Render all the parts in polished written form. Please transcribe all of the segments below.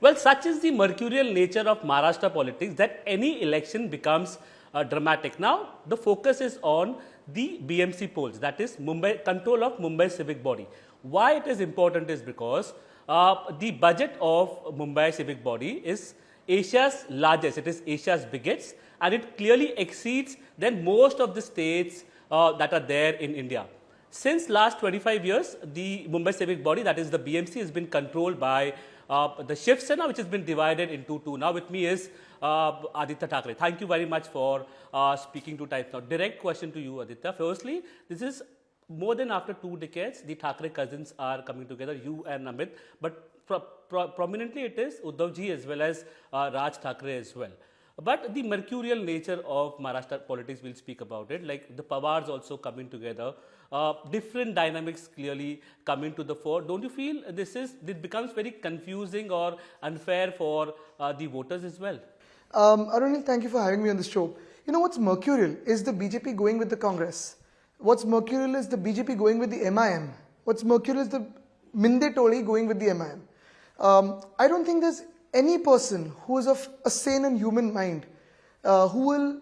Well, such is the mercurial nature of Maharashtra politics that any election becomes dramatic. Now, the focus is on the BMC polls, that is Mumbai control of Mumbai civic body. Why it is important is because the budget of Mumbai civic body is Asia's largest, it is Asia's biggest, and it clearly exceeds then most of the states that are there in India. Since last 25 years, the Mumbai civic body, that is the BMC, has been controlled by the Shiv Sena, which has been divided into two. Now with me is Aditya Thackeray. Thank you very much for speaking to Times Now. Direct question to you, Aditya. Firstly, this is more than after 2 decades, the Thackeray cousins are coming together, you and Amit, but prominently it is Uddhav ji as well as Raj Thackeray as well. But the mercurial nature of Maharashtra politics, we'll speak about it, like the Pawars also coming together, different dynamics clearly coming to the fore. Don't you feel it becomes very confusing or unfair for the voters as well? Arunil, thank you for having me on the show. You know what's mercurial is the BJP going with the Congress. What's mercurial is the BJP going with the MIM. What's mercurial is the Minde Toli going with the MIM. I don't think there's any person who is of a sane and human mind who will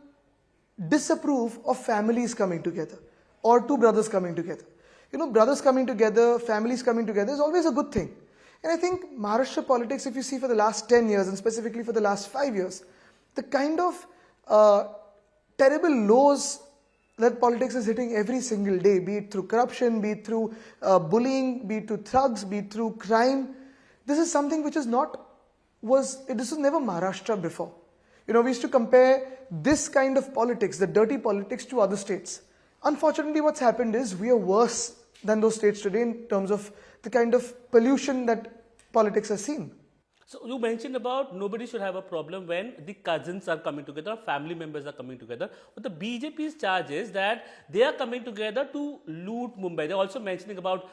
disapprove of families coming together or two brothers coming together. You know, brothers coming together, families coming together is always a good thing. And I think Maharashtra politics, if you see for the last 10 years and specifically for the last 5 years, the kind of terrible lows that politics is hitting every single day, be it through corruption, be it through bullying, be it through thugs, be it through crime, this is something which is this was never Maharashtra before. You know, we used to compare this kind of politics, the dirty politics, to other states. Unfortunately, what's happened is we are worse than those states today in terms of the kind of pollution that politics has seen. So you mentioned about nobody should have a problem when the cousins are coming together, family members are coming together. But the BJP's charge is that they are coming together to loot Mumbai. They're also mentioning about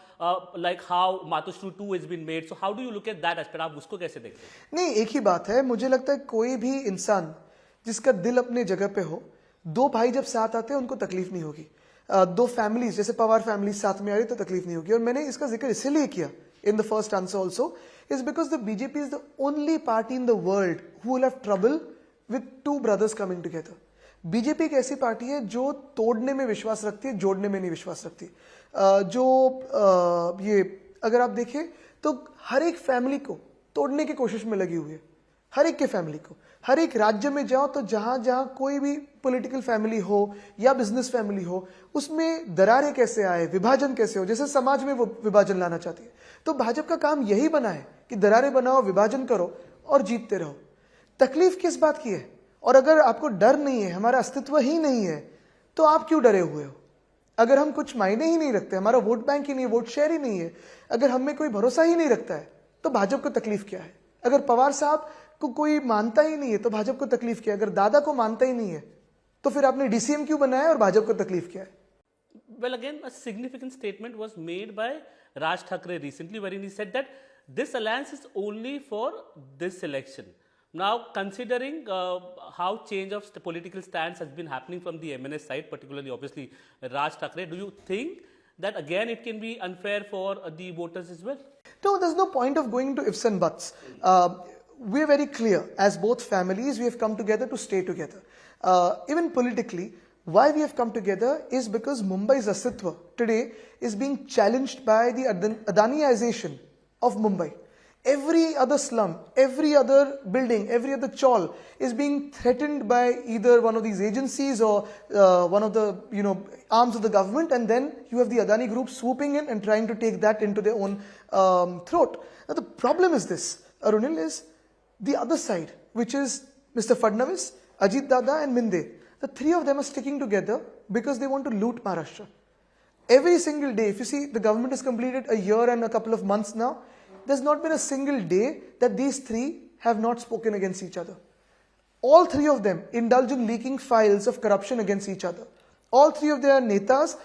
like how Matushru 2 has been made. So how do you look at that aspect? आप उसको कैसे देखते हैं? नहीं, एक ही बात है, मुझे लगता है कोई भी इंसान जिसका दिल अपने जगह पे हो, दो भाई जब साथ आते हैं उनको तकलीफ नहीं होगी. दो फैमिलीज जैसे पवार फैमिलीज साथ में आ रही तो तकलीफ नहीं होगी. और मैंने इसका जिक्र इसीलिए किया in the first answer also is because the BJP is the only party in the world who will have trouble with two brothers coming together. BJP एक ऐसी पार्टी है जो तोड़ने में विश्वास रखती है, जोड़ने में नहीं विश्वास रखती. ये अगर आप देखें तो हर एक फैमिली को तोड़ने की कोशिश में लगी हुई है. हर एक के फैमिली को, हर एक राज्य में जाओ तो जहां जहां कोई भी पॉलिटिकल फैमिली हो या बिजनेस फैमिली हो, उसमें दरारें कैसे आए, विभाजन कैसे हो, जैसे समाज में वो विभाजन लाना चाहती है. तो भाजपा का काम यही बना है कि दरारें बनाओ, विभाजन करो और जीतते रहो. तकलीफ किस बात की है? और अगर आपको डर नहीं है, हमारा अस्तित्व ही नहीं है, तो आप क्यों डरे हुए हो? अगर हम कुछ मायने ही नहीं रखते, हमारा वोट बैंक ही नहीं है, वोट शेयर ही नहीं है, अगर हम में कोई भरोसा ही नहीं रखता है, तो भाजपा को तकलीफ क्या है? अगर पवार साहब को कोई मानता ही नहीं है तो भाजपा को तकलीफ क्या है? अगर दादा को मानता ही नहीं है तो फिर आपने डीसीएम क्यों बनाया और भाजपा को तकलीफ क्या है? Well, again, a significant statement was made by Raj Thackeray recently, wherein he said that this alliance is only for this election. Now, considering how change of political stance has been happening from the MNS side, particularly obviously Raj Thackeray, do you think that again it can be unfair for the voters as well? No, there's no point of going into ifs and buts. We're very clear. As both families, we have come together to stay together. Even politically, why we have come together is because Mumbai's Asitwa today is being challenged by the Adaniization of Mumbai. Every other slum, every other building, every other chawl is being threatened by either one of these agencies or one of the arms of the government, and then you have the Adani group swooping in and trying to take that into their own throat. Now the problem is this, Arunil, is the other side, which is Mr. Fadnavis, Ajit Dada and Minde. The three of them are sticking together because they want to loot Maharashtra. Every single day, if you see, the government has completed a year and a couple of months now, there's not been a single day that these three have not spoken against each other. All three of them indulge in leaking files of corruption against each other. All three of their netas,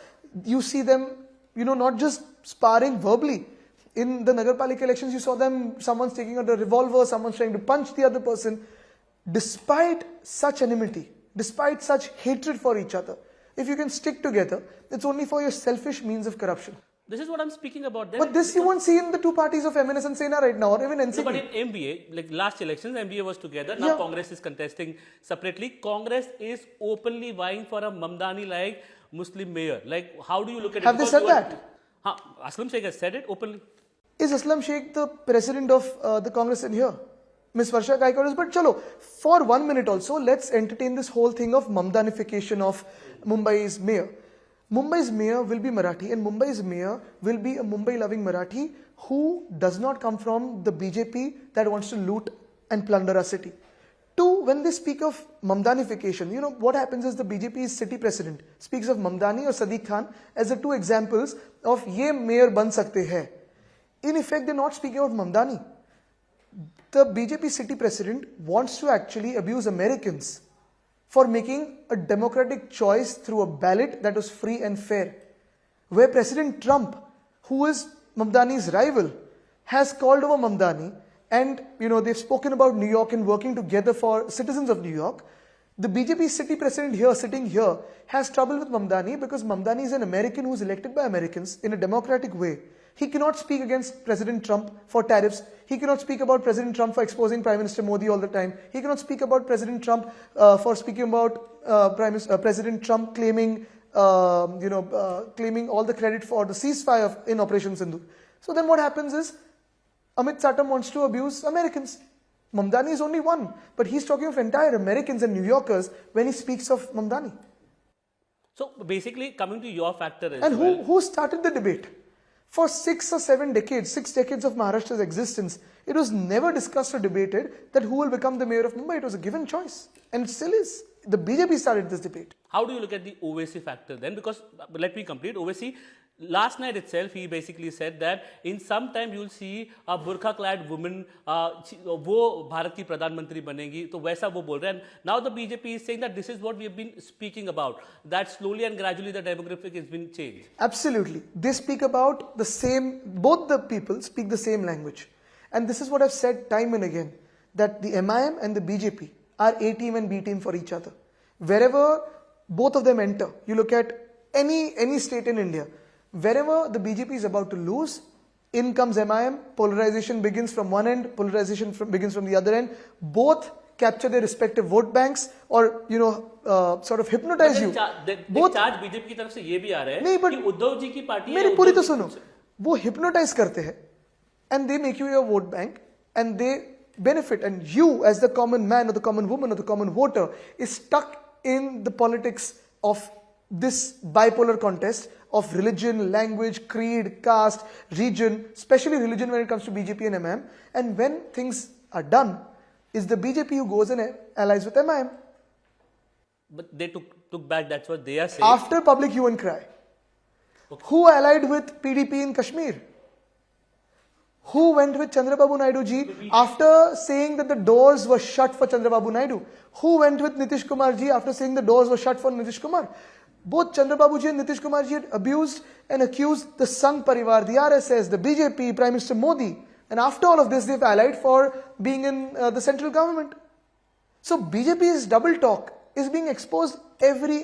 you see them, not just sparring verbally. In the Nagarpalika elections, you saw them, someone's taking out a revolver, someone's trying to punch the other person. Despite such enmity, despite such hatred for each other, if you can stick together, it's only for your selfish means of corruption. This is what I'm speaking about. But this you won't see in the two parties of MNS and Sena right now, or even NCP. No, but in MBA, like last elections, MBA was together. Now Yeah. Congress is contesting separately. Congress is openly vying for a Mamdani-like Muslim mayor. Like, how do you look at it? Have they Because said you are- that? Huh, Aslam Sheikh has said it openly. Is Aslam Sheikh the president of the Congress in here? Miss Varsha Gaikwad is, but chalo, for 1 minute also, let's entertain this whole thing of Mamdanification of Mumbai's mayor. Mumbai's mayor will be Marathi, and Mumbai's mayor will be a Mumbai-loving Marathi who does not come from the BJP that wants to loot and plunder our city. Two, when they speak of Mamdanification, you know, what happens is the BJP's city president speaks of Mamdani or Sadiq Khan as the two examples of ye mayor ban sakte hai. In effect, they're not speaking about Mamdani. The BJP city president wants to actually abuse Americans for making a democratic choice through a ballot that was free and fair. Where President Trump, who is Mamdani's rival, has called over Mamdani, and you know they've spoken about New York and working together for citizens of New York. The BJP city president here, sitting here, has trouble with Mamdani because Mamdani is an American who's elected by Americans in a democratic way. He cannot speak against President Trump for tariffs. He cannot speak about President Trump for exposing Prime Minister Modi all the time. He cannot speak about President Trump for speaking about President Trump claiming, claiming all the credit for the ceasefire in Operation Sindhu. So then what happens is, Amit Satam wants to abuse Americans. Mamdani is only one, but he's talking of entire Americans and New Yorkers when he speaks of Mamdani. So basically, coming to your factor as And well. who started the debate? For 6 or 7 decades, 6 decades of Maharashtra's existence, it was never discussed or debated that who will become the mayor of Mumbai. It was a given choice. And it still is. The BJP started this debate. How do you look at the Owaisi factor then? Because let me complete. Owaisi, last night itself, he basically said that in some time you will see a burqa-clad woman, वो भारत की प्रधानमंत्री बनेगी, तो वैसा वो बोल रहे हैं. Now the BJP is saying that this is what we have been speaking about, that slowly and gradually the demographic has been changed. Absolutely. They speak about the same, both the people speak the same language. And this is what I've said time and again, that the MIM and the BJP are A team and B team for each other. Wherever both of them enter, you look at any state in India, wherever the BJP is about to lose, in comes MIM, polarization begins from one end, polarization begins from the other end. Both capture their respective vote banks or, sort of hypnotize you. Both charge BJP की तरफ से ये भी आ रहा है नहीं, but कि उद्धव जी की पार्टी मेरी पूरी तो सुनो, वो hypnotize करते हैं and they make you your vote bank and they benefit, and you as the common man or the common woman or the common voter is stuck in the politics of this bipolar contest of religion, language, creed, caste, region, especially religion when it comes to BJP and MIM. And when things are done, is the BJP who goes and allies with MIM. But they took back, that's what they are saying. After public hue and cry. Okay. Who allied with PDP in Kashmir? Who went with Chandrababu Naidu ji after saying that the doors were shut for Chandrababu Naidu? Who went with Nitish Kumar ji after saying the doors were shut for Nitish Kumar? Both Chandrababu ji and Nitish Kumar ji had abused and accused the Sangh Parivar, the RSS, the BJP, Prime Minister Modi. And after all of this, they've allied for being in the central government. So BJP's double talk is being exposed every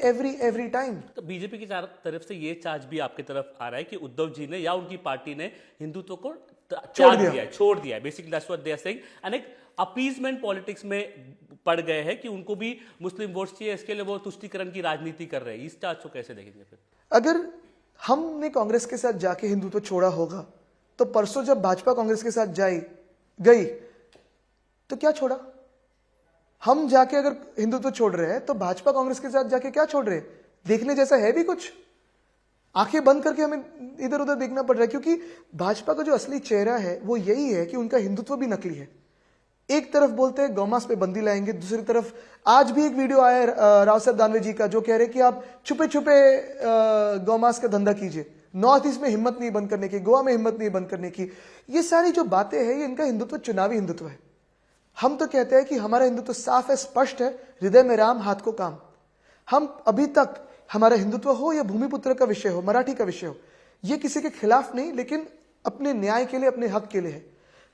time. तो BJP की तरफ से ये charge भी आपकी तरफ आ रहा है कि उद्धव जी ने या उनकी पार्टी ने हिंदुत्व को छोड़ दिया है. Basically that's what they are saying. And एक अपीजमेंट पॉलिटिक्स में पड़ गए हैं कि उनको भी मुस्लिम वोट्स चाहिए, इसके लिए वो तुष्टीकरण की राजनीति कर रहे हैं. इस चार्ज को कैसे देखेंगे फिर? अगर हमने कांग्रेस के साथ जाके हिंदुत्व छोड़ा होगा तो परसों जब भाजपा कांग्रेस के साथ गई तो क्या छोड़ा? हम जाके अगर हिंदुत्व छोड़ रहे हैं तो भाजपा कांग्रेस के साथ जाके क्या छोड़ रहे हैं? देखने जैसा है भी कुछ? आंखें बंद करके हमें इधर उधर देखना पड़ रहा है, क्योंकि भाजपा का जो असली चेहरा है वो यही है कि उनका हिंदुत्व भी नकली है. एक तरफ बोलते हैं गौमांस पे बंदी लाएंगे, दूसरी तरफ आज भी एक वीडियो आया है राव साहब दानवे जी का जो कह रहे कि आप छुपे छुपे गौमांस का धंधा कीजिए, नॉर्थ ईस्ट में हिम्मत नहीं बंद करने की, गोवा में हिम्मत नहीं बंद करने की. ये सारी जो बातें हैं ये इनका हिंदुत्व चुनावी हिंदुत्व है. हम तो कहते हैं कि हमारा हिंदुत्व साफ है, स्पष्ट है, हृदय में राम हाथ को काम. हम अभी तक हमारा हिंदुत्व हो या भूमिपुत्र का विषय हो, मराठी का विषय हो, ये किसी के खिलाफ नहीं, लेकिन अपने न्याय के लिए, अपने हक के लिए है.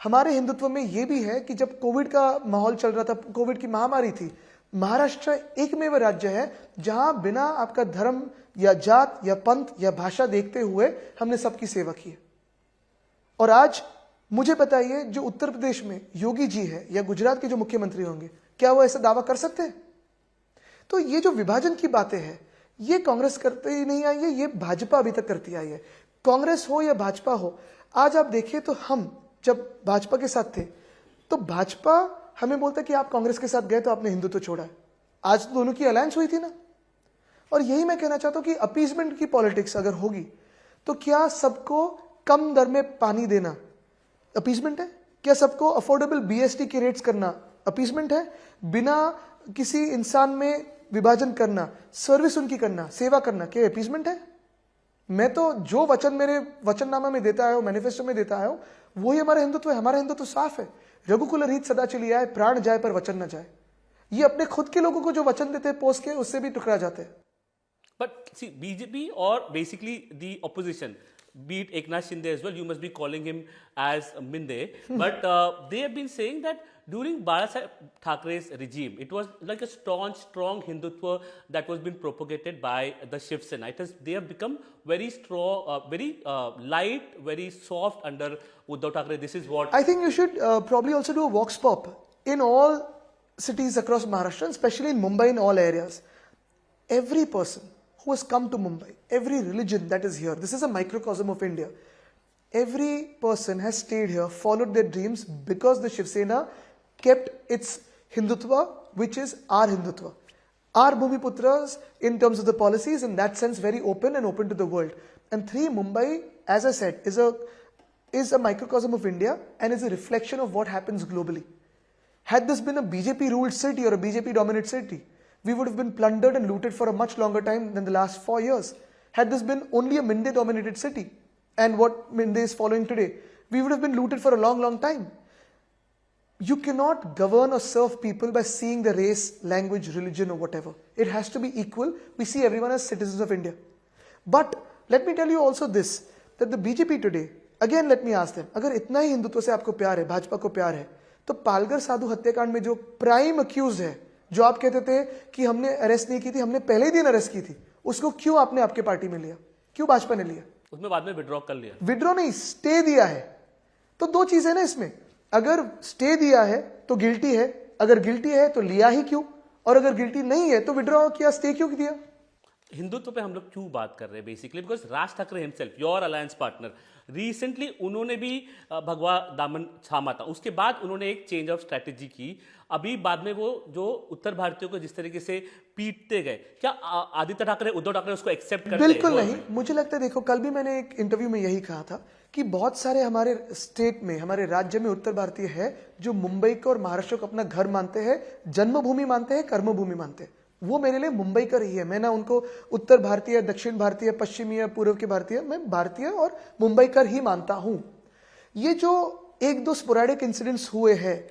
हमारे हिंदुत्व में यह भी है कि जब कोविड का माहौल चल रहा था, कोविड की महामारी थी, महाराष्ट्र एकमेव राज्य है जहां बिना आपका धर्म या जात या पंथ या भाषा देखते हुए हमने सबकी सेवा की है। और आज मुझे बताइए, जो उत्तर प्रदेश में योगी जी है या गुजरात के जो मुख्यमंत्री होंगे, क्या वो ऐसा दावा कर सकते हैं? तो ये जो विभाजन की बातें हैं, ये कांग्रेस करते ही नहीं आई है, ये भाजपा अभी तक करती आई है। कांग्रेस हो या भाजपा हो, आज आप देखिए तो हम जब भाजपा के साथ थे तो भाजपा हमें बोलता कि आप कांग्रेस के साथ गए तो आपने हिंदुत्व छोड़ा है। आज तो दोनों की अलायंस हुई थी ना। और यही मैं कहना चाहता हूं कि अपीजमेंट की पॉलिटिक्स अगर होगी तो क्या सबको कम दर में पानी देना अपीजमेंट है? क्या सबको अफोर्डेबल बीएसटी के रेट्स करना अपीजमेंट है? बिना किसी इंसान में विभाजन करना, सर्विस उनकी करना, सेवा करना, क्या अपीजमेंट है? मैं तो जो वचन मेरे वचननामा में देता आया हूं, मैनिफेस्टो में देता आया हूं, वही हमारा हिंदुत्व है। हमारा हिंदुत्व साफ है, रघुकुल रीत सदा चली आए, प्राण जाए पर वचन न जाए। ये अपने खुद के लोगों को जो वचन देते हैं पोस्ट के, उससे भी टुकरा जाते हैं। But see, BJP or basically the opposition, be it Eknath Shinde as well, you must be calling him as Minde, but they have been saying that during Barasaheb Thackeray's regime, it was like a strong Hindutva that was being propagated by the Shiv Sena. They have become very strong, very light, very soft under Uddhav Thackeray. This is what I think you should probably also do a vox pop in all cities across Maharashtra, especially in Mumbai, in all areas. Every person who has come to Mumbai, every religion that is here, this is a microcosm of India. Every person has stayed here, followed their dreams because the Shiv Sena kept its Hindutva, which is our Hindutva. Our Bhumiputras, in terms of the policies, in that sense, very open and open to the world. And three, Mumbai, as I said, is a microcosm of India and is a reflection of what happens globally. Had this been a BJP-ruled city or a BJP-dominated city, we would have been plundered and looted for a much longer time than the last 4 years. Had this been only a Minde-dominated city, and what Minde is following today, we would have been looted for a long, long time. You cannot govern or serve people by seeing the race, language, religion or whatever. It has to be equal. We see everyone as citizens of India. But let me tell you also this, that the BJP today, again let me ask them, अगर इतना ही हिंदुत्व से आपको प्यार है, भाजपा को प्यार है, तो पालघर साधु हत्याकांड में जो प्राइम अक्यूज है, जो आप कहते थे कि हमने अरेस्ट नहीं की थी, हमने पहले ही दिन अरेस्ट की थी, उसको क्यों आपने आपके पार्टी में लिया? क्यों भाजपा ने लिया? उसमें बाद में विड्रॉ कर लिया। विड्रॉ नहीं, स्टे दिया है। तो दो चीजें ना इसमें, अगर स्टे दिया है तो गिल्टी है, अगर गिल्टी है तो लिया ही क्यों, और अगर गिल्टी नहीं है तो विड्रॉ किया, स्टे क्यों दिया? हिंदुत्व पे हम लोग क्यों बात कर रहे हैं basically because Raj Thackeray himself, your alliance partner, recently उन्होंने भी भगवा दामन थामा था। उसके बाद उन्होंने एक चेंज ऑफ स्ट्रैटेजी की। अभी बाद में वो जो उत्तर भारतीयों को जिस तरीके से पीटते गए, क्या आदित्य ठाकरे, उद्धव ठाकरे उसको एक्सेप्ट करते हैं? बिल्कुल नहीं। मुझे लगता है, देखो, कल भी मैंने एक इंटरव्यू में यही कहा था कि बहुत सारे हमारे स्टेट में, हमारे राज्य में उत्तर भारतीय है जो मुंबई को और महाराष्ट्र को अपना घर मानते हैं, जन्मभूमि मानते हैं, कर्मभूमि मानते हैं। वो मेरे लिए मुंबई का ही है। मैं ना उनको उत्तर भारतीय, दक्षिण भारतीय, पश्चिमी या पूर्व के भारतीय, मैं भारतीय और मुंबई का ही मानता हूं। ये जो एक दो स्पोरेडिक इंसिडेंट्स हुए हैं,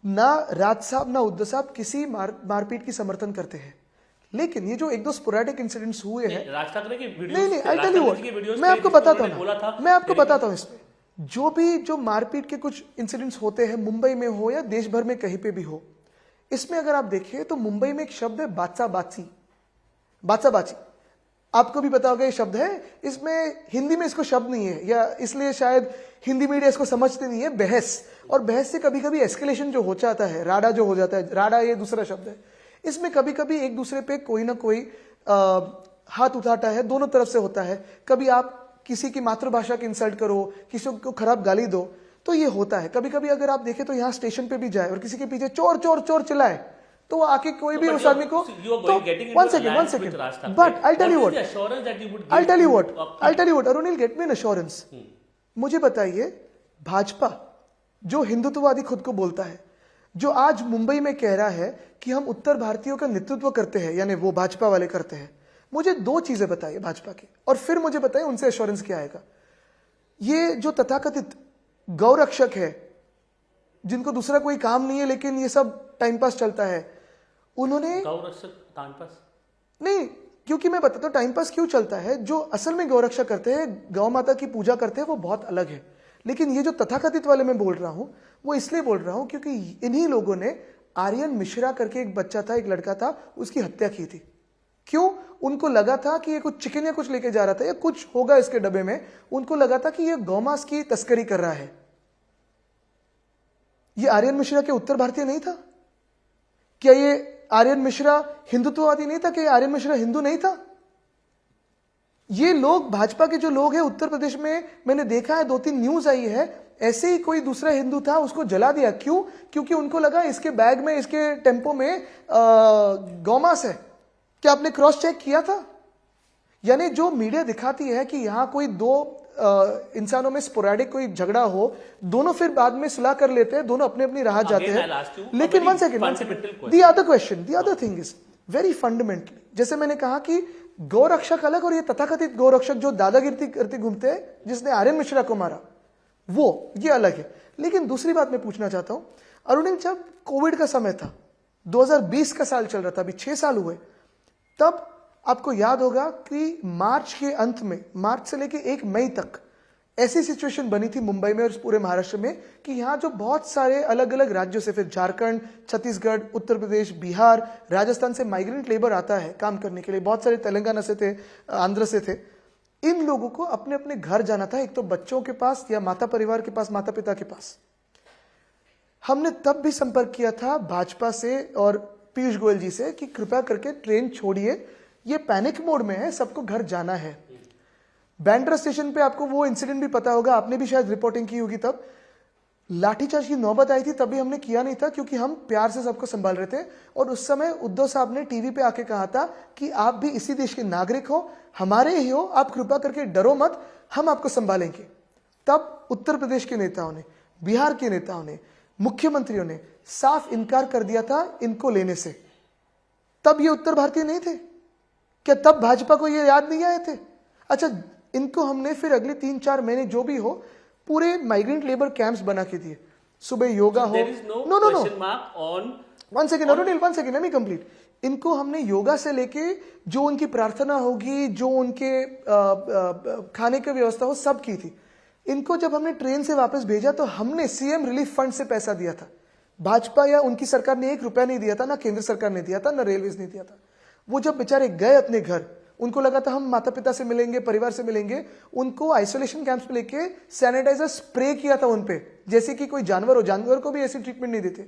ना राज साहब ना उद्धव साहब किसी मारपीट की समर्थन करते हैं, लेकिन ये जो एक दो स्पोरेडिक इंसिडेंट्स हुए हैं, राज ठाकरे की वीडियोस, नहीं आई टेल यू व्हाट, मैं आपको बताता हूं, मैं आपको बताता हूं, इसमें जो भी जो मारपीट के कुछ इंसिडेंट्स होते हैं, मुंबई में हो या देश भर में कहीं पे भी हो, इसमें अगर आप देखिए तो मुंबई में एक शब्द है बाचा बाची। बाचा बाची आपको भी पता होगा ये शब्द है। इसमें हिंदी में इसको शब्द नहीं है, या इसलिए शायद हिंदी मीडिया इसको समझते नहीं है। बहस, और बहस से कभी कभी एस्केलेशन जो हो जाता है, राडा जो हो जाता है, राडा ये दूसरा शब्द है। इसमें कभी कभी एक दूसरे पे कोई ना कोई हाथ उठाता है, दोनों तरफ से होता है। कभी आप किसी की मातृभाषा की इंसल्ट करो, किसी को खराब गाली दो, तो ये होता है। कभी कभी अगर आप देखें तो यहाँ स्टेशन पे भी जाए और किसी के पीछे चोर चोर चोर चिल्लाए, तो वो आके कोई भी उस आदमी को, one second, but I tell you what, Arun will get me an assurance. मुझे बताइए, भाजपा जो हिंदुत्ववादी खुद को बोलता है, जो आज मुंबई में कह रहा है कि हम उत्तर भारतीयों का नेतृत्व करते हैं, यानी वो भाजपा वाले करते हैं, मुझे दो चीजें बताइए भाजपा की, और फिर मुझे बताइए उनसे एश्योरेंस क्या आएगा। ये जो तथाकथित गौरक्षक है, जिनको दूसरा कोई काम नहीं है लेकिन ये सब टाइम पास चलता है, उन्होंने गौरक्षक टाइम पास नहीं, क्योंकि मैं बताता हूं टाइम पास क्यों चलता है। जो असल में गौरक्षक करते हैं, गौ माता की पूजा करते हैं, वो बहुत अलग है। लेकिन ये जो तथाकथित वाले मैं बोल रहा हूं, वो इसलिए बोल रहा हूं क्योंकि इन्हीं लोगों ने आर्यन मिश्रा करके एक बच्चा था, एक लड़का था, उसकी हत्या की थी। क्यों? उनको लगा था कि ये कुछ चिकन या कुछ लेके जा रहा था या कुछ होगा इसके डब्बे में, उनको लगा था कि ये गौमांस की तस्करी कर रहा है। ये आर्यन मिश्रा के उत्तर भारतीय नहीं था? क्या ये आर्यन मिश्रा हिंदुत्ववादी नहीं था? क्या आर्यन मिश्रा हिंदू नहीं था? ये लोग, भाजपा के जो लोग हैं उत्तर प्रदेश में, मैंने देखा है 2-3 न्यूज आई है, ऐसे ही कोई दूसरा हिंदू था उसको जला दिया। क्यों? क्योंकि उनको लगा इसके बैग में, इसके टेम्पो में गौमांस है। क्या आपने क्रॉस चेक किया था? यानी जो मीडिया दिखाती है कि यहां कोई दो इंसानों में स्पोरेडिक कोई झगड़ा हो, दोनों फिर बाद में सुलह कर लेते हैं, दोनों अपने अपनी राह जाते हैं। लेकिन one second, the other question, the other thing is very fundamentally, जैसे मैंने कहा कि गौरक्षक अलग और ये तथाकथित गौरक्षक जो दादागिरी करते घूमते हैं, जिसने आर्यन मिश्रा को मारा, वो ये अलग है। लेकिन दूसरी बात मैं पूछना चाहता हूं, अरुणिल, जब कोविड का समय था, 2020 का साल चल रहा था, अभी 6 साल हुए, तब आपको याद होगा कि मार्च के अंत में, मार्च से लेकर 1 मई तक ऐसी सिचुएशन बनी थी मुंबई में और पूरे महाराष्ट्र में कि यहां जो बहुत सारे अलग अलग राज्यों से, फिर झारखंड, छत्तीसगढ़, उत्तर प्रदेश, बिहार, राजस्थान से माइग्रेंट लेबर आता है काम करने के लिए, बहुत सारे तेलंगाना से थे, आंध्र से थे। इन लोगों को अपने अपने घर जाना था, एक तो बच्चों के पास या माता परिवार के पास, माता पिता के पास। हमने तब भी संपर्क किया था भाजपा से और पीयूष गोयल जी से कि कृपया करके ट्रेन छोड़िए, ये पैनिक मोड में है, सबको घर जाना है। बैंड्रा स्टेशन पे आपको वो इंसिडेंट भी पता होगा, आपने भी शायद रिपोर्टिंग की होगी, तब लाठीचार्ज की नौबत आई थी, तभी हमने किया नहीं था क्योंकि हम प्यार से सबको संभाल रहे थे। और उस समय उद्धव साहब ने टीवी पे आके कहा था कि आप भी इसी देश के नागरिक हो, हमारे ही हो, आप कृपा करके डरो मत, हम आपको संभालेंगे। तब उत्तर प्रदेश के नेताओं ने, बिहार के नेताओं ने, मुख्यमंत्रियों ने साफ इनकार कर दिया था इनको लेने से। तब ये उत्तर भारतीय नहीं थे क्या? तब भाजपा को ये याद नहीं आए थे? अच्छा, इनको हमने फिर अगले 3-4 महीने जो भी हो पूरे माइग्रेंट लेबर कैंप्स बना के दिए। सुबह योगा हो, no one second Arunil, one second, let me complete. इनको हमने योगा से लेके जो उनकी प्रार्थना होगी, जो उनके खाने की व्यवस्था हो, सब की थी। इनको जब हमने ट्रेन से वापस भेजा तो हमने सीएम रिलीफ फंड से पैसा दिया था। भाजपा या उनकी सरकार ने 1 रुपया नहीं दिया था, ना केंद्र सरकार ने दिया था, ना रेलवेज ने दिया था। वो जब बेचारे गए अपने घर, उनको लगा था हम माता पिता से मिलेंगे, परिवार से मिलेंगे, उनको आइसोलेशन कैंप्स में लेके सैनिटाइजर स्प्रे किया था उनपे, जैसे कि कोई जानवर हो। जानवर को भी ऐसी ट्रीटमेंट नहीं देते।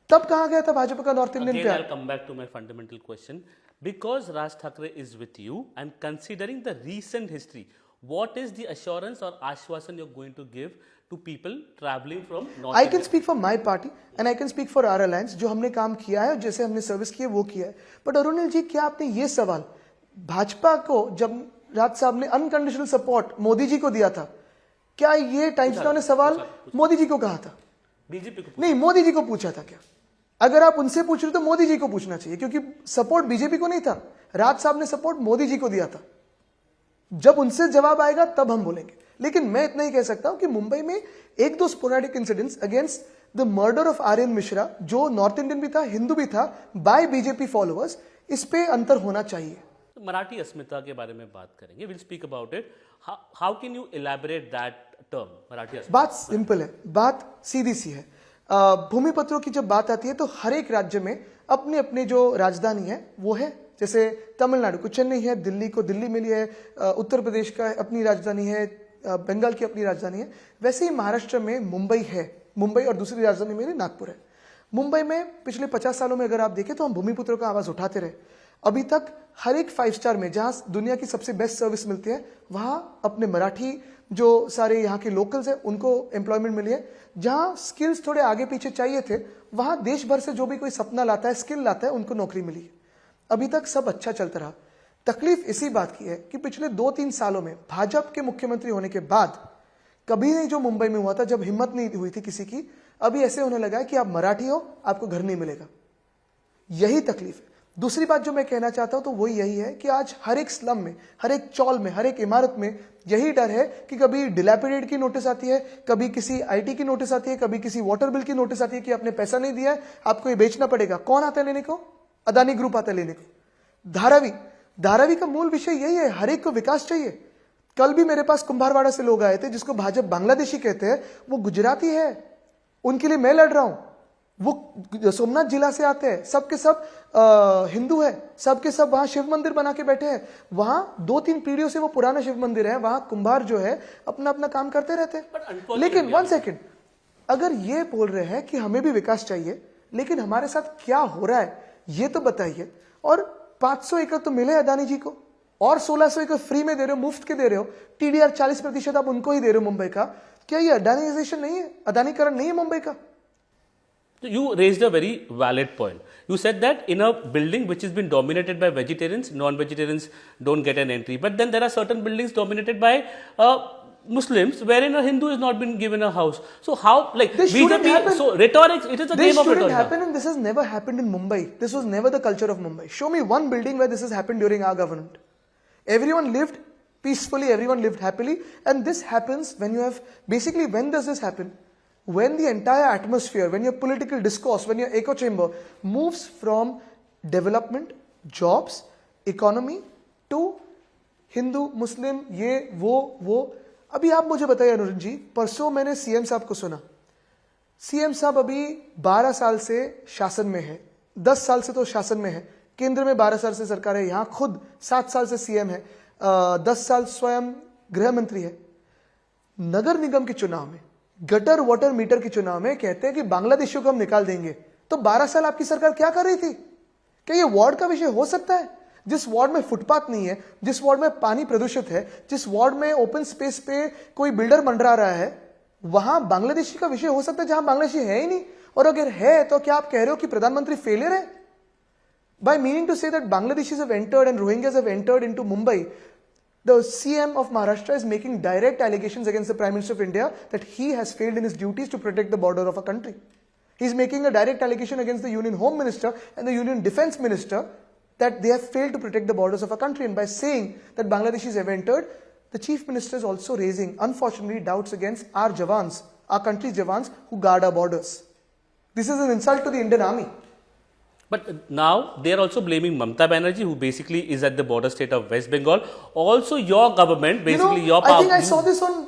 तब कहा गया था भाजपा का नॉर्थ इंडियन प्यार? I'll come back to my fundamental question. Because Raj Thackeray is with you and considering the recent history, what is the assurance or आश्वासन you're going to give to people traveling from North I India? can speak for my party and I can speak for our alliance, जो हमने काम किया है और जैसे हमने service की है वो किया है। बट अरुणिल जी, क्या आपने ये सवाल भाजपा को, जब राज साहब ने अनकंडीशनल सपोर्ट मोदी जी को दिया था, क्या ये टाइम्स नाउ ने सवाल मोदी जी को कहा था? बीजेपी को नहीं, मोदी जी को पूछा था क्या? अगर आप उनसे पूछ रहे तो मोदी जी को पूछना चाहिए, क्योंकि सपोर्ट बीजेपी को नहीं था, राज साहब ने सपोर्ट मोदी जी को दिया था। जब उनसे जवाब आएगा तब हम बोलेंगे। लेकिन मैं इतना ही कह सकता हूं कि मुंबई में 1-2 sporadic incidents against the murder of Aryan Mishra, जो नॉर्थ इंडियन भी था, हिंदू भी था, बाय बीजेपी फॉलोअर्स, इस पे अंतर होना चाहिए। मराठी अस्मिता के बारे में बात करेंगे, will speak about it. How can you elaborate that term Marathi अस्मिता? बात सिंपल है, बात सीधी सी है। भूमि पत्रों की जब बात आती है तो हर एक राज्य में अपने अपने जो राजधानी है वो है। जैसे तमिलनाडु को चेन्नई है, दिल्ली को दिल्ली मिली है, उत्तर प्रदेश का अपनी राजधानी है, बंगाल की अपनी राजधानी है। वैसे ही महाराष्ट्र में मुंबई है, मुंबई और दूसरी राजधानी मेरी नागपुर है। मुंबई में पिछले 50 सालों में अगर आप देखें तो हम भूमिपुत्रों का आवाज उठाते रहे। अभी तक हर एक 5 स्टार में जहां दुनिया की सबसे बेस्ट सर्विस मिलती है, वहां अपने मराठी जो सारे यहाँ के लोकल्स हैं उनको एम्प्लॉयमेंट मिली है। जहां स्किल्स थोड़े आगे पीछे चाहिए थे, वहां देश भर से जो भी कोई सपना लाता है, स्किल लाता है, उनको नौकरी मिली है। अभी तक सब अच्छा चलता रहा। तकलीफ इसी बात की है कि पिछले 2-3 सालों में भाजपा के मुख्यमंत्री होने के बाद कभी नहीं जो मुंबई में हुआ था, जब हिम्मत नहीं हुई थी किसी की, अभी ऐसे होने लगा है कि आप मराठी हो, आपको घर नहीं मिलेगा। यही तकलीफ है। दूसरी बात जो मैं कहना चाहता हूं तो वो यही है कि आज हर एक स्लम में, हर एक चौल में, हर एक इमारत में यही डर है कि कभी डिलैपिडेट की नोटिस आती है, कभी किसी आईटी की नोटिस आती है, कभी किसी वाटर बिल की नोटिस आती है कि आपने पैसा नहीं दिया है, आपको ये बेचना पड़ेगा। कौन आता है लेने को? अदानी ग्रुप आता है लेने को। धारावी का मूल विषय यही है, हर एक को विकास चाहिए। कल भी मेरे पास कुंभारवाड़ा से लोग आए थे जिसको भाजपा बांग्लादेशी कहते हैं, वो गुजराती है, उनके लिए मैं लड़ रहा हूं। वो सोमनाथ जिला से आते हैं, सबके सब हिंदू है, सबके सब वहां शिव मंदिर बना के बैठे हैं, वहां 2-3 पीढ़ियों से वो पुराना शिव मंदिर है, वहां कुंभार जो है अपना अपना काम करते रहते हैं। लेकिन 1 सेकेंड, अगर ये बोल रहे हैं कि हमें भी विकास चाहिए, लेकिन हमारे साथ क्या हो रहा है ये तो बताइए। और 500 एकड़ तो मिले अदानी जी को, और 1600 एकड़ फ्री में दे रहे हो, मुफ्त के दे रहे हो, टीडीआर 40% आप उनको ही दे रहे हो मुंबई का। क्या ये अडानीजाइजेशन नहीं है, अदानीकरण नहीं है मुंबई का? You raised a very valid point. You said that in a building which has been dominated by vegetarians, non-vegetarians don't get an entry. But then there are certain buildings dominated by Muslims wherein a Hindu has not been given a house. So how, like, This shouldn't happen. so rhetorics, it is a This game of shouldn't rhetoric. happen, and this has never happened in Mumbai. This was never the culture of Mumbai. Show me one building where this has happened during our government. Everyone lived peacefully, everyone lived happily, and this happens when you have, basically, when does this happen? When the entire atmosphere, when your political discourse, when your echo chamber moves from development, jobs, economy to Hindu, Muslim, ये वो। अभी आप मुझे बताइए अनुरंजन जी, परसों मैंने CM साहब को सुना। सीएम साहब अभी 12 साल से शासन में है, 10 साल से तो शासन में है, केंद्र में 12 साल से सरकार है, यहां खुद 7 साल से सीएम है, 10 साल स्वयं गृह मंत्री है। नगर निगम के चुनाव में, गटर वाटर मीटर के चुनाव में कहते हैं कि बांग्लादेशियों को हम निकाल देंगे। तो 12 साल आपकी सरकार क्या कर रही थी? क्या ये वार्ड का विषय हो सकता है? जिस वार्ड में फुटपाथ नहीं है, जिस वार्ड में पानी प्रदूषित है, जिस वार्ड में ओपन स्पेस पे कोई बिल्डर मंडरा रहा है, वहां बांग्लादेशी का विषय हो सकता है जहां बांग्लादेशी है ही नहीं? और अगर है तो क्या आप कह रहे हो कि प्रधानमंत्री फेलियर है? By meaning to say that Bangladeshis have entered and Rohingyas have entered into Mumbai, the CM of Maharashtra is making direct allegations against the Prime Minister of India that he has failed in his duties to protect the border of a country. He is making a direct allegation against the Union Home Minister and the Union Defence Minister that they have failed to protect the borders of a country. And by saying that Bangladeshis have entered, the Chief Minister is also raising, unfortunately, doubts against our Jawans, our country's Jawans who guard our borders. This is an insult to the Indian Army. But now they are also blaming Mamata Banerjee, who basically is at the border state of West Bengal. Also, your government, basically your power. I think I saw this on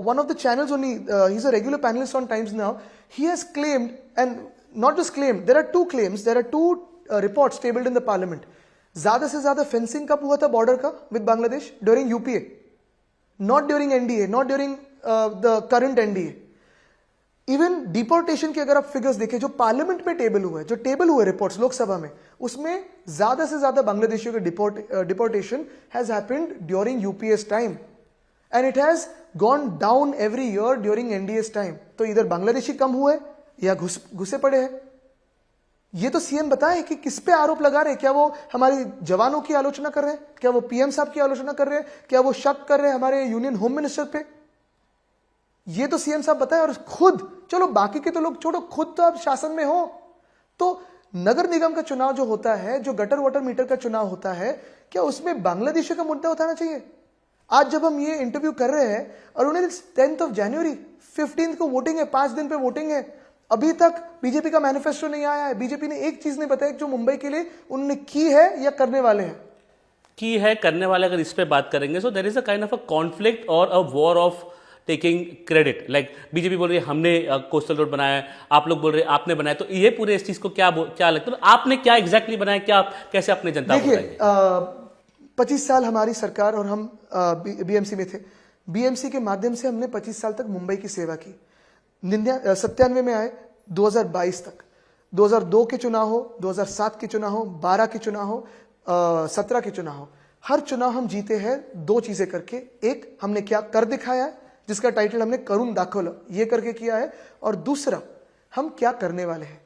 one of the channels only. He's a regular panelist on Times Now. He has claimed, and not just claimed, there are two claims, there are two reports tabled in the parliament. ज़्यादा से ज़्यादा fencing कब हुआ था border का with Bangladesh? During UPA. Not during NDA, not during the current NDA. Even deportation के अगर आप फिगर्स देखें जो पार्लियामेंट में टेबल हुए, जो टेबल हुए रिपोर्ट्स लोकसभा में, उसमें ज्यादा से ज्यादा बांग्लादेशियों के deportation has happened during UPS time and it has gone down every year during NDS time. तो इधर बांग्लादेशी कम हुए या घुसे पड़े हैं। ये तो सीएम बताए कि किस पे आरोप लगा रहे हैं? क्या वो हमारे जवानों की आलोचना कर रहे हैं? क्या वो पीएम साहब की आलोचना कर रहे हैं? क्या वो शक कर रहे हैं हमारे यूनियन होम मिनिस्टर पे? ये तो सीएम साहब बताए। और खुद, चलो बाकी के तो लोग छोड़ो, खुद तो आप शासन में हो। तो नगर निगम का चुनाव जो होता है, जो गटर वाटर मीटर का चुनाव होता है, क्या उसमें बांग्लादेश का मुद्दा उठाना चाहिए? आज जब हम ये इंटरव्यू कर रहे हैं और उन्हें 10th जनवरी 15 को वोटिंग है, 5 दिन पे वोटिंग है, अभी तक बीजेपी का मैनिफेस्टो नहीं आया है। बीजेपी ने एक चीज नहीं बताया जो मुंबई के लिए उन्होंने की है या करने वाले हैं। की है, करने वाले, अगर इस पे बात करेंगे, so there is a kind of a conflict और a war of taking credit. Like BJP बोल रही है हमने कोस्टल रोड बनाया है, आप लोग बोल रहे हैं आपने बनाया। तो ये पूरे इस चीज को क्या लगता है, आपने क्या एग्जैक्टली बनाया, क्या कैसे अपने जनता को बताएंगे? 25 साल हमारी सरकार और हम बीएमसी में थे। बीएमसी के माध्यम से हमने 25 साल तक मुंबई की सेवा की। 97 में आए, 2022 तक, 2002 के चुनाव हो, 2007 के चुनाव हो, 12 के चुनाव हो, 17 के चुनाव हो, हर चुनाव हम जीते हैं 2 चीजें करके। एक, हमने क्या कर दिखाया है, जिसका टाइटल हमने करुण दाखवल ये करके किया है, और दूसरा, हम क्या करने वाले हैं।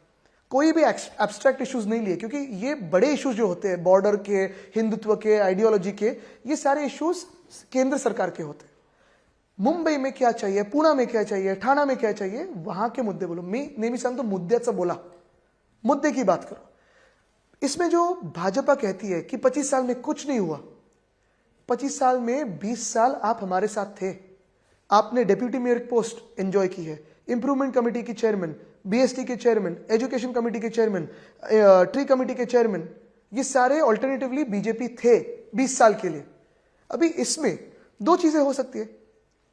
कोई भी एब्स्ट्रैक्ट इश्यूज नहीं लिए, क्योंकि ये बड़े इश्यूज जो होते हैं, बॉर्डर के, हिंदुत्व के, आइडियोलॉजी के, ये सारे इश्यूज केंद्र सरकार के होते हैं। मुंबई में क्या चाहिए, पुणे में क्या चाहिए, ठाणा में क्या चाहिए, वहां के मुद्दे बोलो। मी नेहमी सांगतो मुद्द्याचं बोला, मुद्दे की बात करो। इसमें जो भाजपा कहती है कि 25 साल में कुछ नहीं हुआ, 25 साल में 20 साल आप हमारे साथ थे। आपने डेप्यूटी मेयर पोस्ट एंजॉय की है, इंप्रूवमेंट कमेटी की चेयरमैन, बीएसटी के चेयरमैन, एजुकेशन कमेटी के चेयरमैन, ट्री कमेटी के चेयरमैन, ये सारे ऑल्टरनेटिवली बीजेपी थे 20 साल के लिए। अभी इसमें 2 चीजें हो सकती है,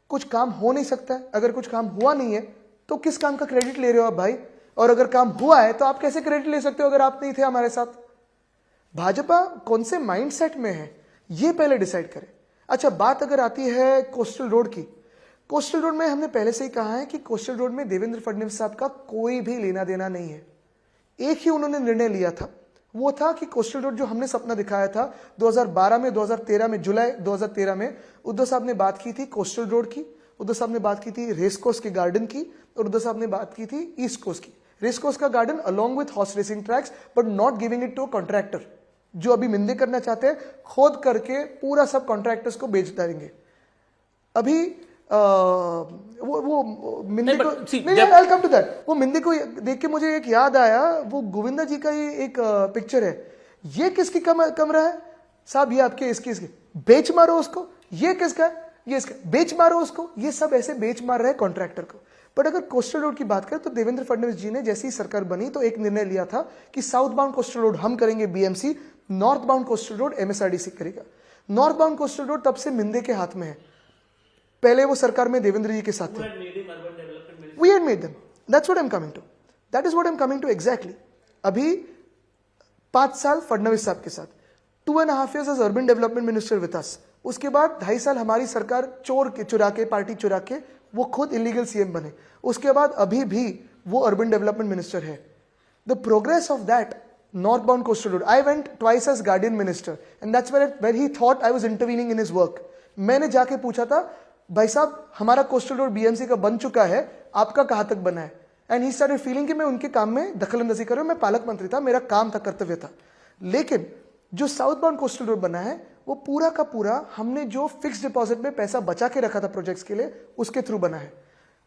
कुछ काम हो नहीं सकता है। अगर कुछ काम हुआ नहीं है तो किस काम का क्रेडिट ले रहे हो आप भाई? और अगर काम हुआ है तो आप कैसे क्रेडिट ले सकते हो अगर आप नहीं थे हमारे साथ? भाजपा कौन से माइंडसेट में है ये पहले डिसाइड करे। अच्छा, बात अगर आती है कोस्टल रोड की, कोस्टल रोड में हमने पहले से ही कहा है कि कोस्टल रोड में देवेंद्र फडणवीस साहब का कोई भी लेना देना नहीं है। एक ही उन्होंने निर्णय लिया था, वो था कि कोस्टल रोड जो हमने सपना दिखाया था 2012 में, 2013 में, जुलाई 2013 में उद्धव साहब ने बात की थी कोस्टल रोड की, उद्धव साहब ने बात की थी रेस कोर्स के गार्डन की, और उद्धव साहब ने बात की थी ईस्ट कोस्ट की। रेस कोर्स का garden along with horse racing tracks, but not giving it to a contractor, जो अभी मिंदे करना चाहते हैं, खोद करके पूरा सब कॉन्ट्रैक्टर्स को बेच देंगे। अभी वो मिंदे को नहीं, I'll come to that। वो मिंदे को देख के मुझे एक याद आया, वो गोविंदा जी का ही एक पिक्चर है। ये किसकी कमरा है साहब? ये आपके इसकी बेच मारो उसको। ये किसका है? ये इसका, बेच मारो उसको। ये सब ऐसे बेच मार रहे हैं कॉन्ट्रैक्टर को। बट अगर कोस्टल रोड की बात करें तो देवेंद्र फडणवीस जी ने जैसी सरकार बनी तो एक निर्णय लिया था कि साउथ बाउंड कोस्टल रोड हम करेंगे BMC, north bound coastal road MSRDC करेगा। नॉर्थ बाउंड कोस्टल रोड तब से मिंदे के हाथ में है, पहले वो सरकार में देवेंद्र जी के साथ थे। We had made them. That's what I'm coming to. That is what I'm coming to exactly. अभी 5 साल फडणवीस साहब के साथ, 2.5 years as urban development minister with us। उसके बाद 2.5 साल हमारी सरकार चुरा के पार्टी चुरा के वो खुद इलीगल सीएम बने। उसके बाद अभी भी वो अर्बन डेवलपमेंट मिनिस्टर है। The progress of that northbound coastal road, I went twice as guardian minister and that's where he thought I was intervening in his work। मैंने जाके पूछा था, भाई साहब हमारा कोस्टल रोड बीएमसी का बन चुका है, आपका कहां तक बना है? एंड ही स्टार्टेड फीलिंग कि मैं उनके काम में दखलंदाजी कर रहा हूं। मैं पालक मंत्री था, मेरा काम था, कर्तव्य था। लेकिन जो साउथ बाउंड कोस्टल रोड बना है वो पूरा का पूरा हमने जो फिक्स डिपॉजिट में पैसा बचा के रखा था प्रोजेक्ट्स के लिए, उसके थ्रू बना है।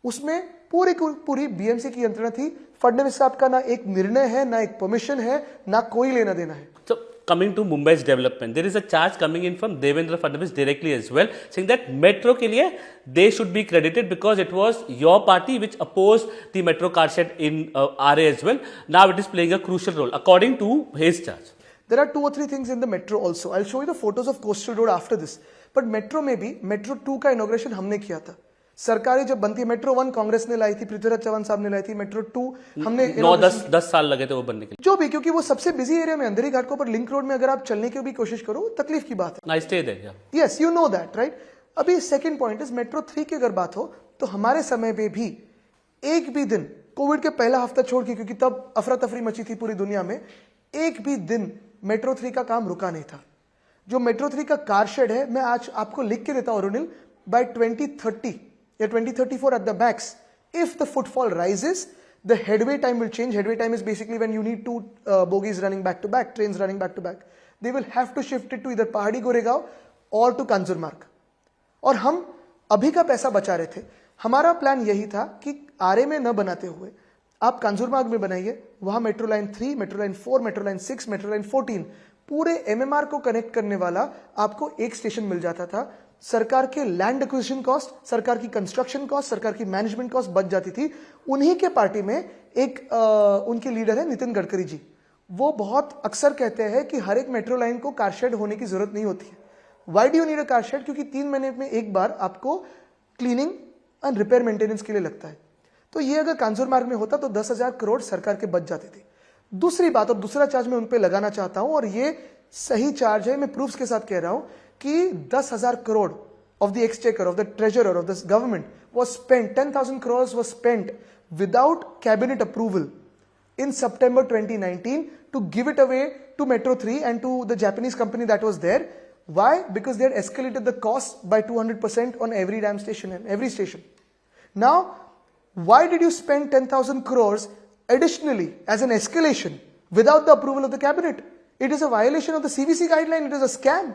उसमें पूरी बीएमसी की यंत्रणा थी। फडणवीस साहब का ना एक निर्णय है, ना एक परमिशन है, ना कोई लेना देना है। So coming to Mumbai's development, there is a charge coming in from Devendra Fadnavis directly as well, saying that metro के लिए they should be credited because it was your party which opposed the metro car shed in RA as well. Now it is playing a crucial role according to his charge. There are 2 or 3 things in the metro also. I'll show you the photos of coastal road after this. But metro में भी metro 2 का inauguration हमने किया था। सरकारी जब बनती है, मेट्रो 1 कांग्रेस ने लाई थी, पृथ्वीराज चौहान साहब ने लाई थी, मेट्रो 2 हमने 9-10 साल लगे थे वो बनने के लिए, जो भी, क्योंकि वो सबसे बिजी एरिया में अंधेरी घाट को, पर लिंक रोड में अगर आप चलने की भी कोशिश करो तकलीफ की बात है। I stay there, yeah. Yes, you know that, right? अभी सेकंड पॉइंट इज मेट्रो 3 की अगर बात हो तो हमारे समय में भी एक भी दिन, कोविड के पहला हफ्ता छोड़ के, क्योंकि तब अफरा तफरी मची थी पूरी दुनिया में, एक भी दिन मेट्रो 3 का काम रुका नहीं था। जो मेट्रो 3 का कार शेड है, मैं आज आपको लिख के देता हूं अरुणिल, बाय 2030 या 2034 at the max, if the footfall rises, the headway time will change. Headway time is basically when you need 2 bogies running back to back, trains running back to back. They will have to shift it to either Pahadi Goregaon or to Kanjurmarg. और हम अभी का पैसा बचा रहे थे। हमारा plan यही था कि आरए में न बनाते हुए आप कांजूरमार्ग में बनाइए, वहां metro line 3, metro line 4, metro line 6, metro line 14, पूरे एमएमआर को कनेक्ट करने वाला आपको एक स्टेशन मिल जाता था। सरकार के लैंड एक्विजिशन कॉस्ट, सरकार की कंस्ट्रक्शन कॉस्ट, सरकार की मैनेजमेंट कॉस्ट बच जाती थी। उन्हीं के पार्टी में एक उनके लीडर है नितिन गडकरी जी, वो बहुत अक्सर कहते हैं कि हर एक मेट्रो लाइन को कारशेड होने की जरूरत नहीं होती है। Why do you need a car shed? क्योंकि 3 महीने में एक बार आपको क्लीनिंग एंड रिपेयर मेंटेनेंस के लिए लगता है। तो ये अगर कांजूरमार्ग में होता तो 10,000 करोड़ सरकार के बच जाते थे। दूसरी बात और दूसरा चार्ज मैं उन पे लगाना चाहता हूं, और ये सही चार्ज है, मैं प्रूफ्स के साथ कह रहा हूं कि 10,000 crore of the exchequer, of the treasurer of this government was spent, 10,000 crore was spent without cabinet approval in September 2019 to give it away to Metro 3 and to the Japanese company that was there. Why? Because they had escalated the cost by 200% on every damn station and every station. Now, why did you spend 10,000 crores additionally as an escalation without the approval of the cabinet? It is a violation of the CVC guideline. It is a scam.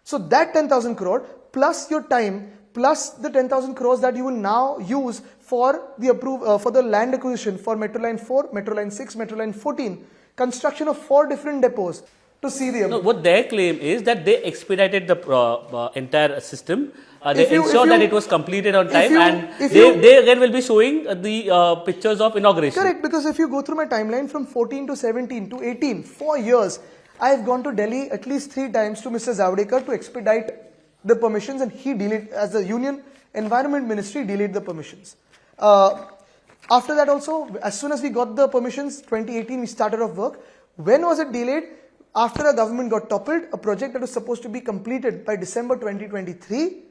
So that 10,000 crore plus your time plus the 10,000 crores that you will now use for the for the land acquisition for Metro Line 4, Metro Line 6, Metro Line 14, construction of 4 different depots to see the... No, what their claim is that they expedited the entire system. They ensured that it was completed on time, and they again will be showing the pictures of inauguration. Correct, because if you go through my timeline from 14 to 17 to 18, 4 years, I have gone to Delhi at least 3 times to Mr. Zavadekar to expedite the permissions, and he delayed, as the Union Environment Ministry, delayed the permissions. After that also, as soon as we got the permissions, 2018, we started off work. When was it delayed? After our government got toppled, a project that was supposed to be completed by December 2023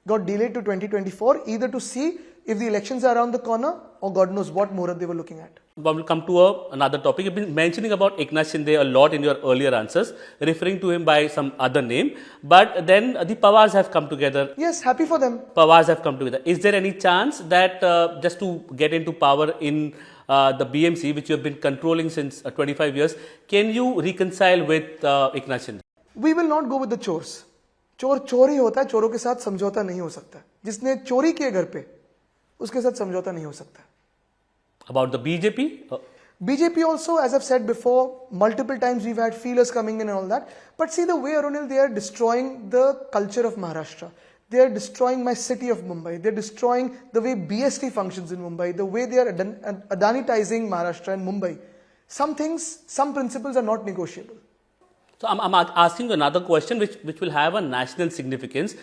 got delayed to 2024, either to see if the elections are around the corner or God knows what more they were looking at. But we'll come to another topic. You've been mentioning about Eknath Shinde a lot in your earlier answers, referring to him by some other name. But then the Pawars have come together. Yes, happy for them. Pawars have come together. Is there any chance that just to get into power in the BMC, which you have been controlling since 25 years, can you reconcile with Eknath Shinde? We will not go with the chores. चोर चोर ही होता है, चोरों के साथ समझौता नहीं हो सकता. जिसने चोरी किए घर पे, उसके साथ समझौता नहीं हो सकता. About the BJP? BJP also, as I've said before, multiple times we've had feelers coming in and all that. But see the way, Arunil, they are destroying the culture of Maharashtra. They are destroying my city of Mumbai. They're destroying the way BST functions in Mumbai, the way they are Adanitizing Maharashtra and Mumbai. Some things, some principles are not negotiable. So I'm asking you another question which will have a national significance.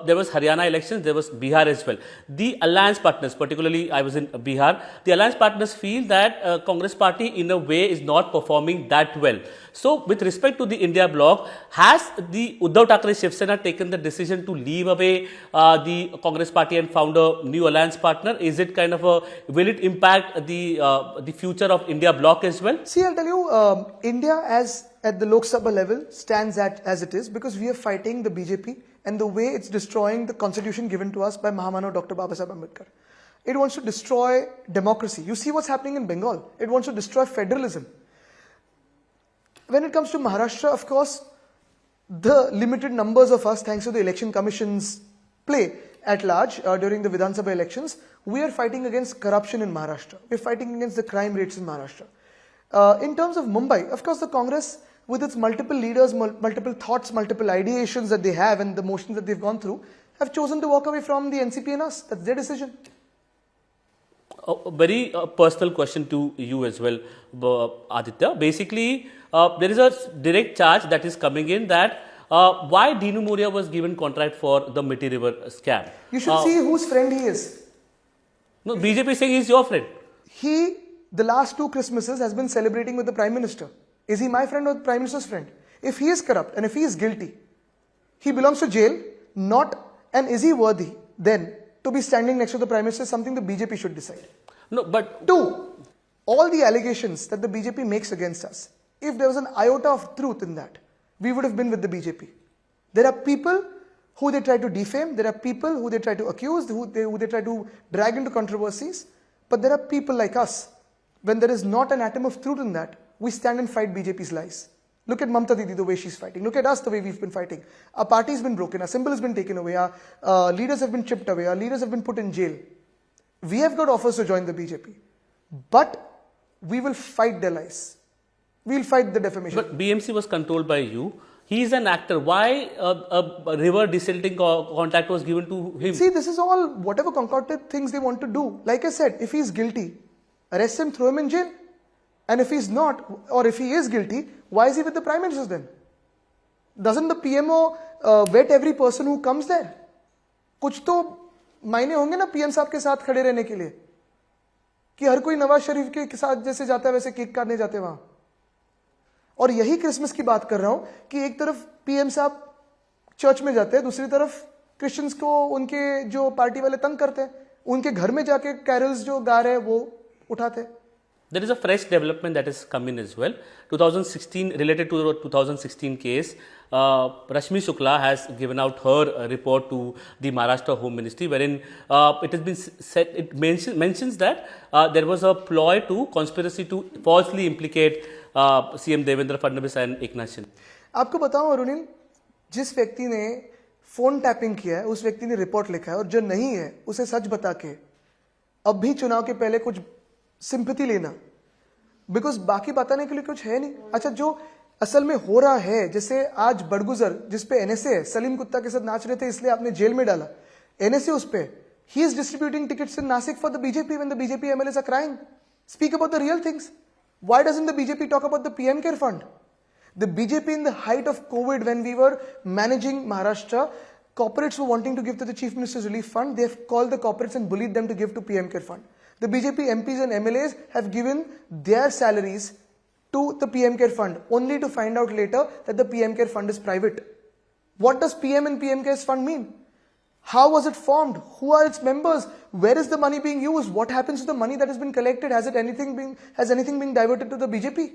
There was Haryana elections, there was Bihar as well. The alliance partners, particularly I was in Bihar, the alliance partners feel that Congress party in a way is not performing that well. So with respect to the India bloc, has the Uddhav Thackeray Shiv Sena taken the decision to leave away the Congress party and found a new alliance partner? Is it kind of will it impact the future of India bloc as well? See, I'll tell you, India at the Lok Sabha level stands as it is because we are fighting the BJP and the way it's destroying the constitution given to us by Mahamana Dr. Babasaheb Ambedkar. It wants to destroy democracy. You see what's happening in Bengal. It wants to destroy federalism. When it comes to Maharashtra, of course, the limited numbers of us, thanks to the election commission's play at large during the Vidhan Sabha elections, we are fighting against corruption in Maharashtra. We're fighting against the crime rates in Maharashtra. In terms of Mumbai, of course, the Congress, with its multiple leaders, multiple thoughts, multiple ideations that they have and the motions that they've gone through, have chosen to walk away from the NCP and us. That's their decision. A very personal question to you as well, Aditya. Basically, there is a direct charge that is coming in that why Dinu Moria was given contract for the Mitti River scam. You should see whose friend he is. No, BJP is saying he's your friend. He, the last 2 Christmases, has been celebrating with the Prime Minister. Is he my friend or the Prime Minister's friend? If he is corrupt and if he is guilty, he belongs to jail, and is he worthy then to be standing next to the Prime Minister is something the BJP should decide. No, but 2, all the allegations that the BJP makes against us, if there was an iota of truth in that, we would have been with the BJP. There are people who they try to defame, there are people who they try to accuse, who they try to drag into controversies, but there are people like us. When there is not an atom of truth in that, we stand and fight BJP's lies. Look at Mamta Didi, the way she's fighting. Look at us, the way we've been fighting. Our party has been broken, our symbol has been taken away, our leaders have been chipped away, our leaders have been put in jail. We have got offers to join the BJP, but we will fight their lies. We will fight the defamation. But BMC was controlled by you. He is an actor. Why a river desilting contract was given to him? See, this is all whatever concocted things they want to do. Like I said, if he's guilty, arrest him, throw him in jail. And if he's not, or if he is guilty, why is he with the Prime Minister then? Doesn't the PMO vet every person who comes there? कुछ तो मायने होंगे ना PM साहब के साथ खड़े रहने के लिए कि हर कोई नवाज शरीफ के साथ जैसे जाता है वैसे केक काटने जाते हैं वहां. और यही क्रिसमस की बात कर रहा हूं कि एक तरफ PM साहब चर्च में जाते हैं, दूसरी तरफ क्रिश्चियंस को उनके जो पार्टी वाले तंग करते हैं, उनके घर में जाके कैरल्स जो गा रहे हैं वो उठाते हैं. There is a fresh development that has come in as well. 2016, related to the 2016 case, Rashmi Shukla has given out her report to the Maharashtra Home Ministry, wherein it has been said, it mentions that there was a ploy to conspiracy to falsely implicate CM Devendra Fadnavis and Eknath Shinde. आपको बताऊं अरुणिल, जिस व्यक्ति ने phone tapping किया है उस व्यक्ति ने रिपोर्ट लिखा है और जो नहीं है उसे सच बता के अब भी चुनाव के पहले कुछ सिंपैथी लेना, बिकॉज बाकी बताने के लिए कुछ है नहीं. अच्छा, जो असल में हो रहा है, जैसे आज बड़गुजर जिस पे NSA है, सलीम कुत्ता के साथ नाच रहे थे इसलिए आपने जेल में डाला, NSA उस पे, he is distributing tickets in Nashik for the BJP when the BJP MLAs are crying. Speak about the real things. Why doesn't the BJP talk about the PM Care Fund? The BJP in the height of COVID, when we were managing Maharashtra, corporates were wanting to give to the Chief Minister's Relief Fund. They have called the corporates and bullied them to give to PM Care Fund. The BJP MPs and MLAs have given their salaries to the PM Care Fund, only to find out later that the PM Care Fund is private. What does PM and PM Cares Fund mean? How was it formed? Who are its members? Where is the money being used? What happens to the money that has been collected? Has anything been diverted to the BJP?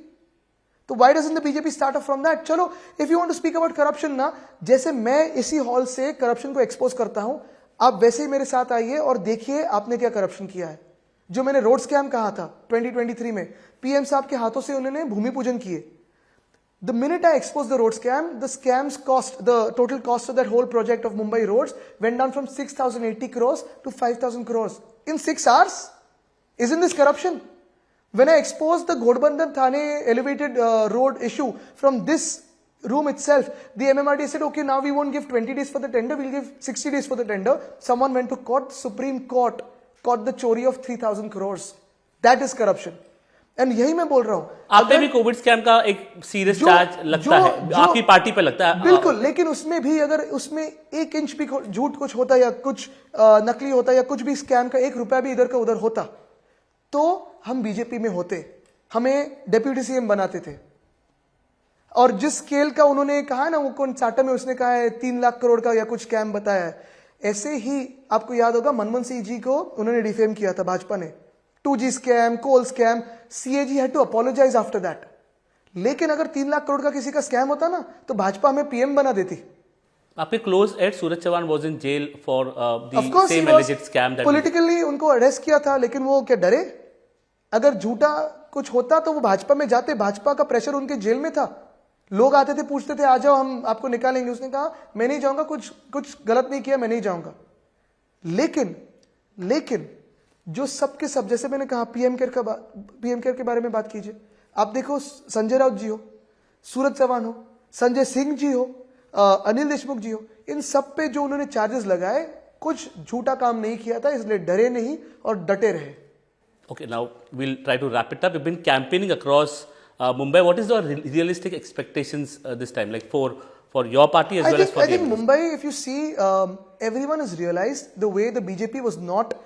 So why doesn't the BJP start off from that? चलो, if you want to speak about corruption ना, जैसे मैं इसी hall से corruption को expose करता हूं, आप वैसे ही मेरे साथ आइए और देखिए आपने क्या corruption किया है. जो मैंने रोड स्कैम कहा था 2023 में, पीएम साहब के हाथों से उन्होंने भूमि पूजन किए. The minute I exposed the road scam, the total cost of that whole project of Mumbai roads went down from 6,080 crores to 5,000 crores in 6 hours. Isn't this corruption? When I exposed the Ghodbandhan Thane elevated road issue from this room itself, the MMRD said, okay, now we won't give 20 days for the tender, we'll give 60 days for the tender. Someone went to court, Supreme Court caught the chori of 3,000 crores. That is corruption. And यही मैं बोल रहा हूं. आप पे भी Covid scam का एक सीरियस चार्ज लगता है, आपकी पार्टी पे लगता है. बिल्कुल, लेकिन उसमें भी अगर उसमें 1 इंच भी झूठ कुछ होता या कुछ नकली होता या कुछ भी स्कैम का 1 रुपया भी इधर का उधर होता तो हम बीजेपी में होते, हमें डेप्यूटी सीएम बनाते थे. और जिस स्केल का उन्होंने कहा ना, वो कौन साटा में उसने कहा है 3 लाख करोड़ का या कुछ स्कैम बताया है, ऐसे ही आपको याद होगा मनमोहन सिंह जी को उन्होंने डिफेम किया था भाजपा ने. 2G scam, coal scam, CAG had to apologize after that. लेकिन अगर 3 लाख करोड़ का किसी का स्कैम होता ना तो भाजपा हमें पीएम बना देती. आपके close aide Suraj Chauhan was in jail for the same alleged scam that politically उनको अरेस्ट किया था, लेकिन वो क्या डरे? अगर झूठा कुछ होता तो वो भाजपा में जाते. भाजपा का प्रेशर उनके जेल में था. लोग आते थे, पूछते थे आ जाओ हम आपको निकालेंगे. उसने कहा मैं नहीं जाऊंगा, कुछ गलत नहीं किया, मैं नहीं जाऊंगा. लेकिन जो सबके सब, जैसे मैंने कहा पीएम केयर के बारे में बात कीजिए. आप देखो संजय राउत जी हो, सूरज चौहान हो, संजय सिंह जी हो, अनिल देशमुख जी हो, इन सब पे जो उन्होंने चार्जेस लगाए, कुछ झूठा काम नहीं किया था, इसलिए डरे नहीं और डटे रहे. Okay, now we'll try to wrap it up. We've been campaigning across Mumbai. What is the realistic expectations this time, like for your party as well as for I think Mumbai, if you see, everyone has realized the way the BJP was not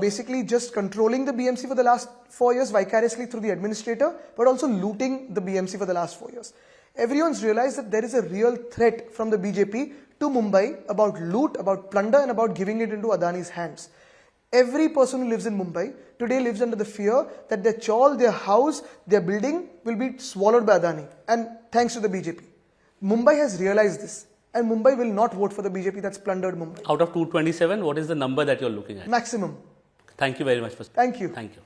basically just controlling the BMC for the last 4 years vicariously through the administrator, but also looting the BMC for the last 4 years. Everyone's realized that there is a real threat from the BJP to Mumbai about loot, about plunder, and about giving it into Adani's hands. Every person who lives in Mumbai today lives under the fear that their chawl, their house, their building will be swallowed by Adani. And thanks to the BJP. Mumbai has realized this. And Mumbai will not vote for the BJP that's plundered Mumbai. Out of 227, what is the number that you're looking at? Maximum. Thank you very much. Thank you. Thank you.